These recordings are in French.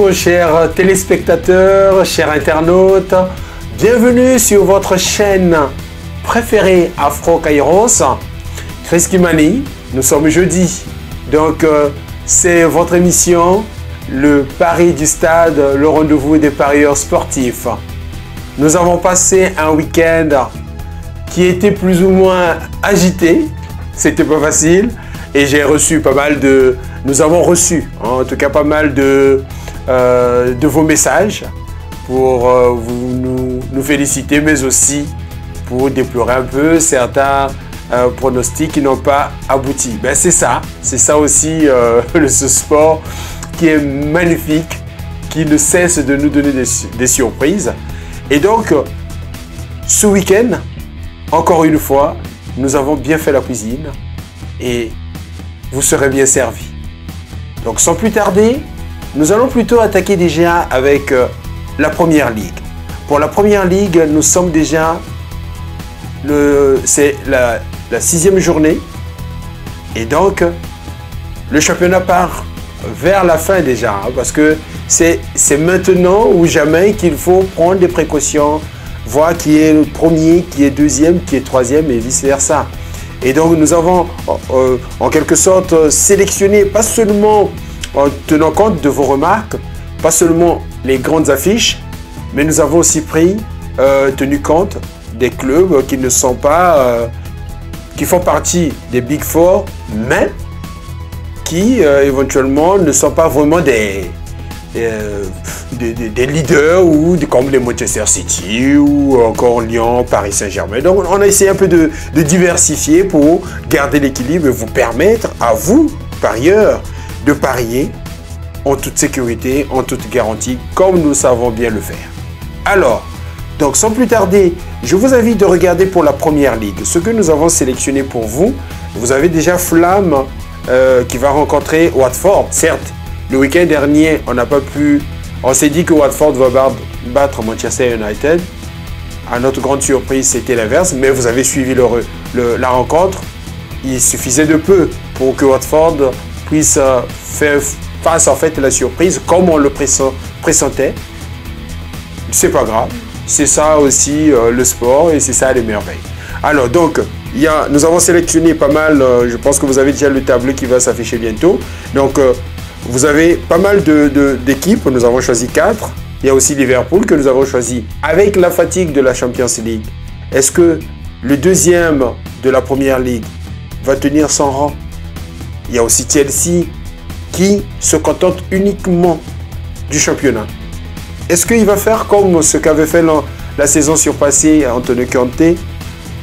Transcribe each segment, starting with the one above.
Bonjour chers téléspectateurs, chers internautes, bienvenue sur votre chaîne préférée Afro Kairos. Chris Kimani, nous sommes jeudi, donc c'est votre émission, le Pari du Stade, le rendez-vous des parieurs sportifs. Nous avons passé un week-end qui était plus ou moins agité, c'était pas facile et j'ai reçu pas mal de... Nous avons reçu en tout cas pas mal de vos messages pour nous féliciter, mais aussi pour déplorer un peu certains pronostics qui n'ont pas abouti. Ben, c'est ça aussi ce sport qui est magnifique, qui ne cesse de nous donner des surprises. Et donc, ce week-end, encore une fois, nous avons bien fait la cuisine et vous serez bien servis. Donc sans plus tarder, nous allons plutôt attaquer déjà avec la Première Ligue. Pour la Première Ligue, nous sommes déjà, c'est la 6e journée. Et donc, le championnat part vers la fin déjà. Hein, parce que c'est maintenant ou jamais qu'il faut prendre des précautions, voir qui est le premier, qui est deuxième, qui est troisième et vice versa. Et donc nous avons en quelque sorte sélectionné, pas seulement en tenant compte de vos remarques, pas seulement les grandes affiches, mais nous avons aussi tenu compte des clubs qui ne sont pas, qui font partie des Big Four, mais qui éventuellement ne sont pas vraiment des leaders ou comme les Manchester City ou encore Lyon, Paris Saint-Germain. Donc on a essayé un peu de diversifier pour garder l'équilibre et vous permettre à vous, parieurs, de parier en toute sécurité, en toute garantie, comme nous savons bien le faire. Alors, donc sans plus tarder, je vous invite de regarder pour la Première Ligue ce que nous avons sélectionné pour vous. Vous avez déjà Fulham qui va rencontrer Watford, certes. Le week-end dernier, on s'est dit que Watford va battre Manchester United. À notre grande surprise, c'était l'inverse, mais vous avez suivi la rencontre. Il suffisait de peu pour que Watford puisse faire face en fait à la surprise, comme on le pressentait. C'est pas grave, c'est ça aussi le sport et c'est ça les merveilles. Alors donc, nous avons sélectionné pas mal, je pense que vous avez déjà le tableau qui va s'afficher bientôt. Donc, vous avez pas mal d'équipes, nous avons choisi 4. Il y a aussi Liverpool que nous avons choisi avec la fatigue de la Champions League. Est-ce que le deuxième de la Première Ligue va tenir son rang? Il y a aussi Chelsea qui se contente uniquement du championnat. Est-ce qu'il va faire comme ce qu'avait fait la saison surpassée Antonio Conte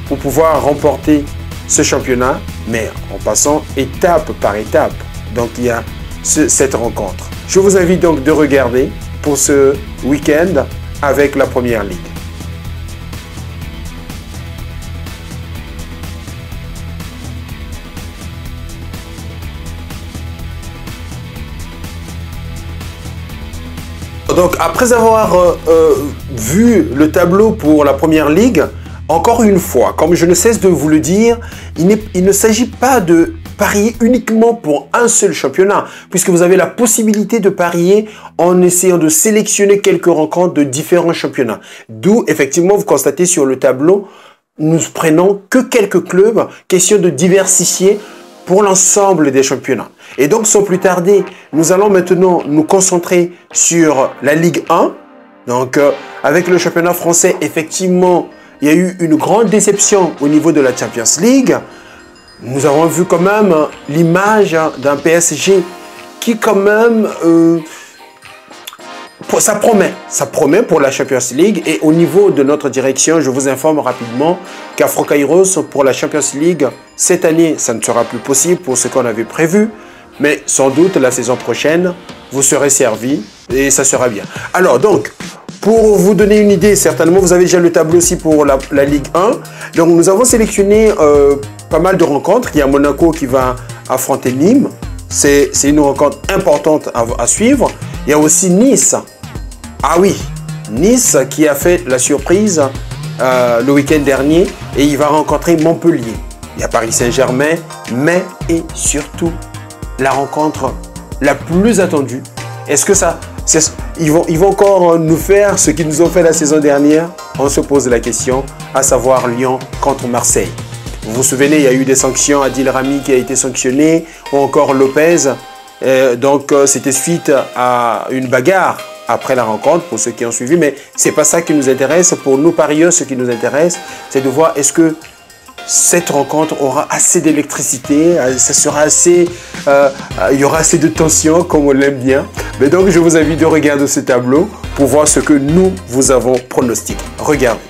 pour pouvoir remporter ce championnat, mais en passant étape par étape? Donc il y a cette rencontre. Je vous invite donc de regarder pour ce week-end avec la Première Ligue. Donc après avoir vu le tableau pour la Première Ligue, encore une fois, comme je ne cesse de vous le dire, il ne s'agit pas de parier uniquement pour un seul championnat, puisque vous avez la possibilité de parier en essayant de sélectionner quelques rencontres de différents championnats. D'où, effectivement, vous constatez sur le tableau, nous prenons que quelques clubs, question de diversifier pour l'ensemble des championnats. Et donc, sans plus tarder, nous allons maintenant nous concentrer sur la Ligue 1. Donc, avec le championnat français, effectivement, il y a eu une grande déception au niveau de la Champions League. Nous avons vu quand même l'image d'un PSG qui quand même, ça promet pour la Champions League. Et au niveau de notre direction, je vous informe rapidement qu'Afro Kairos pour la Champions League, cette année, ça ne sera plus possible pour ce qu'on avait prévu. Mais sans doute la saison prochaine, vous serez servis et ça sera bien. Alors donc, pour vous donner une idée, certainement vous avez déjà le tableau aussi pour la Ligue 1. Donc nous avons sélectionné pas mal de rencontres. Il y a Monaco qui va affronter Nîmes. C'est une rencontre importante à suivre. Il y a aussi Nice. Ah oui, Nice qui a fait la surprise le week-end dernier et il va rencontrer Montpellier. Il y a Paris Saint-Germain, mais et surtout la rencontre la plus attendue. Est-ce que ça ils vont encore nous faire ce qu'ils nous ont fait la saison dernière. On se pose la question, à savoir Lyon contre Marseille. Vous vous souvenez, il y a eu des sanctions, Adil Rami qui a été sanctionné, ou encore Lopez. Donc c'était suite à une bagarre après la rencontre, pour ceux qui ont suivi. Mais ce n'est pas ça qui nous intéresse. Pour nous parieurs, ce qui nous intéresse, c'est de voir est-ce que cette rencontre aura assez d'électricité, ça sera assez, il y aura assez de tension comme on l'aime bien. Mais donc je vous invite de regarder ce tableau pour voir ce que nous vous avons pronostiqué. Regardez.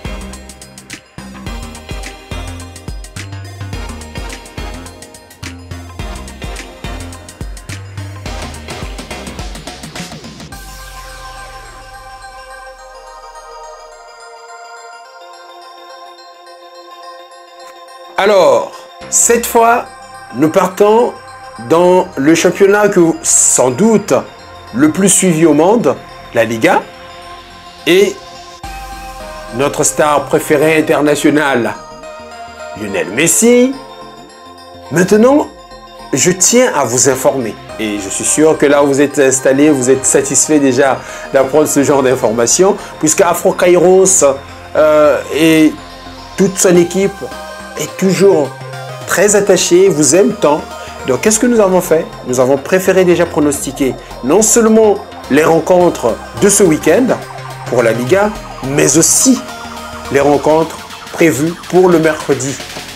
Alors, cette fois, nous partons dans le championnat que sans doute le plus suivi au monde, la Liga, et notre star préférée internationale, Lionel Messi. Maintenant, je tiens à vous informer, et je suis sûr que là où vous êtes installé, vous êtes satisfait déjà d'apprendre ce genre d'informations, puisque Afro Kairos et toute son équipe est toujours très attaché, vous aime tant. Donc qu'est-ce que nous avons fait? Nous avons préféré déjà pronostiquer non seulement les rencontres de ce week-end pour la Liga, mais aussi les rencontres prévues pour le mercredi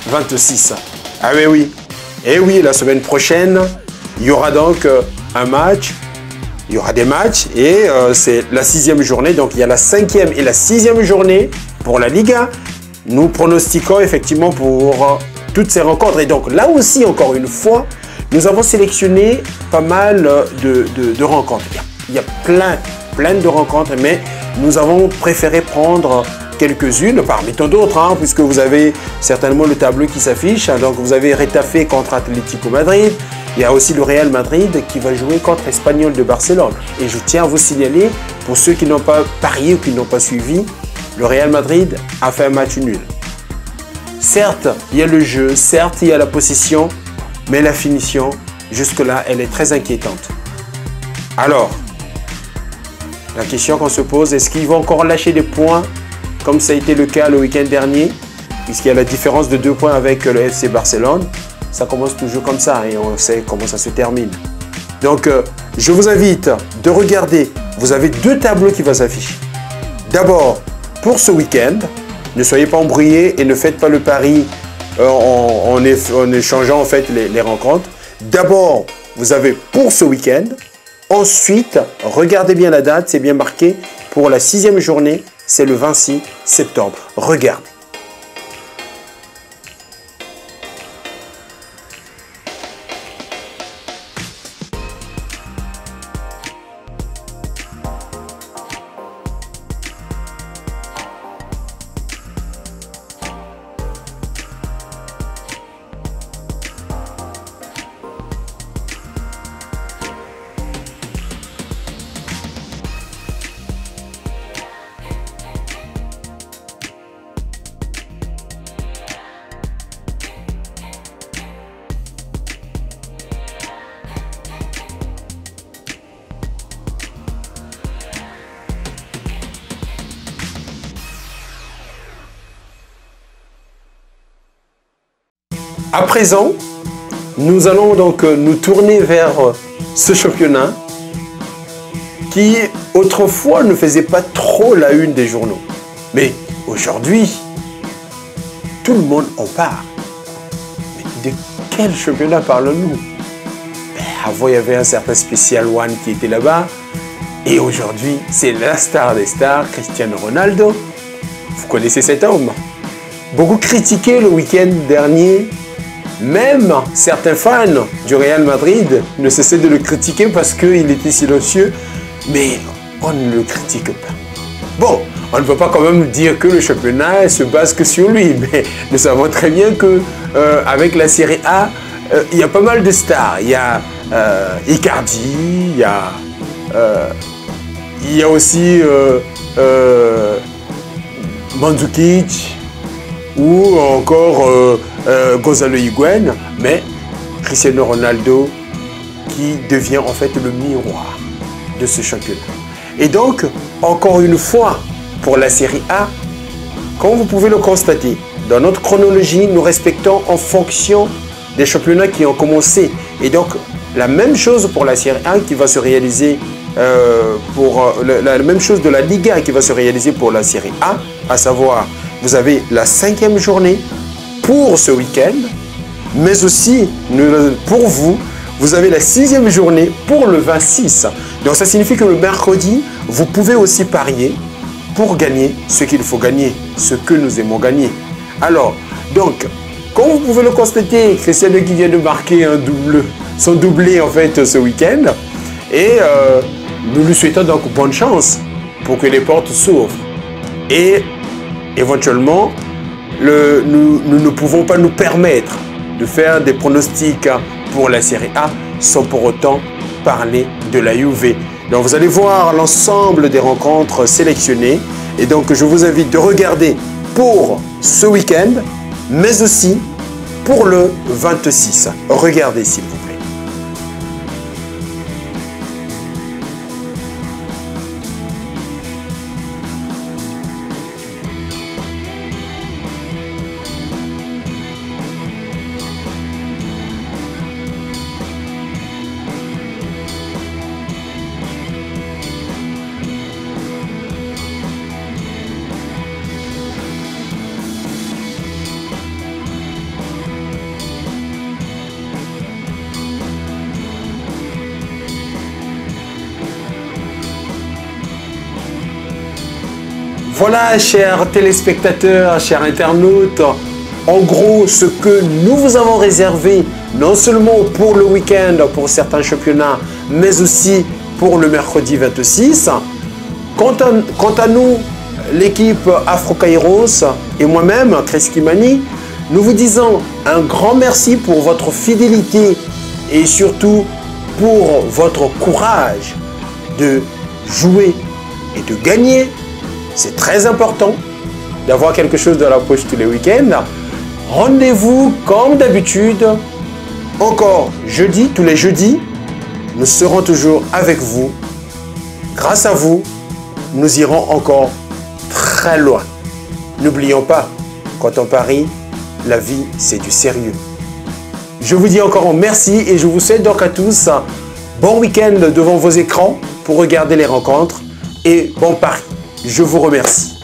26. Ah oui, oui. Et oui, la semaine prochaine, il y aura donc un match. Il y aura des matchs et c'est la 6e journée. Donc il y a la 5e et la 6e journée pour la Liga. Nous pronostiquons effectivement pour toutes ces rencontres. Et donc là aussi, encore une fois, nous avons sélectionné pas mal de rencontres. Il y a plein de rencontres, mais nous avons préféré prendre quelques-unes, parmi tant d'autres, hein, puisque vous avez certainement le tableau qui s'affiche. Hein, donc vous avez Retafe contre Atlético Madrid. Il y a aussi le Real Madrid qui va jouer contre Espanyol de Barcelone. Et je tiens à vous signaler, pour ceux qui n'ont pas parié ou qui n'ont pas suivi, le Real Madrid a fait un match nul. Certes, il y a le jeu, certes, il y a la possession, mais la finition, jusque-là, elle est très inquiétante. Alors, la question qu'on se pose, est-ce qu'ils vont encore lâcher des points, comme ça a été le cas le week-end dernier, puisqu'il y a la différence de 2 points avec le FC Barcelone. Ça commence toujours comme ça et on sait comment ça se termine. Donc, je vous invite de regarder. Vous avez 2 tableaux qui vont s'afficher. D'abord, pour ce week-end, ne soyez pas embrouillés et ne faites pas le pari en échangeant en fait les rencontres. D'abord, vous avez pour ce week-end. Ensuite, regardez bien la date, c'est bien marqué. Pour la 6e journée, c'est le 26 septembre. Regardez. À présent, nous allons donc nous tourner vers ce championnat qui autrefois ne faisait pas trop la une des journaux. Mais aujourd'hui, tout le monde en parle. Mais de quel championnat parlons-nous? Avant, il y avait un certain Special One qui était là-bas. Et aujourd'hui, c'est la star des stars, Cristiano Ronaldo. Vous connaissez cet homme. Beaucoup critiqué le week-end dernier. Même certains fans du Real Madrid ne cessaient de le critiquer parce qu'il était silencieux. Mais on ne le critique pas. Bon, on ne peut pas quand même dire que le championnat se base que sur lui. Mais nous savons très bien que avec la Serie A, il y a pas mal de stars. Il y a Icardi, il y a aussi Mandzukic ou encore Gonzalo Higuaín, mais Cristiano Ronaldo qui devient en fait le miroir de ce championnat. Et donc, encore une fois, pour la Série A, comme vous pouvez le constater, dans notre chronologie, nous respectons en fonction des championnats qui ont commencé. Et donc, la même chose pour la Série A qui va se réaliser la même chose de la Liga qui va se réaliser pour la Série A, à savoir, vous avez la 5e journée pour ce week-end, mais aussi, pour vous, vous avez la 6e journée pour le 26. Donc, ça signifie que le mercredi, vous pouvez aussi parier pour gagner ce qu'il faut gagner, ce que nous aimons gagner. Alors, donc, comme vous pouvez le constater, Cristiano qui vient de marquer son doublé en fait ce week-end. Et nous lui souhaitons donc bonne chance pour que les portes s'ouvrent. Et éventuellement, nous ne pouvons pas nous permettre de faire des pronostics pour la Série A sans pour autant parler de la Juve. Donc vous allez voir l'ensemble des rencontres sélectionnées. Et donc je vous invite de regarder pour ce week-end, mais aussi pour le 26. Regardez s'il vous plaît. Voilà, chers téléspectateurs, chers internautes, en gros, ce que nous vous avons réservé, non seulement pour le week-end, pour certains championnats, mais aussi pour le mercredi 26. Quant à nous, l'équipe Afro Kairos et moi-même, Chris Kimani, nous vous disons un grand merci pour votre fidélité et surtout pour votre courage de jouer et de gagner. C'est très important d'avoir quelque chose dans la poche tous les week-ends. Rendez-vous comme d'habitude, encore jeudi, tous les jeudis. Nous serons toujours avec vous. Grâce à vous, nous irons encore très loin. N'oublions pas, quand on parie, la vie, c'est du sérieux. Je vous dis encore merci et je vous souhaite donc à tous un bon week-end devant vos écrans pour regarder les rencontres et bon pari. Je vous remercie.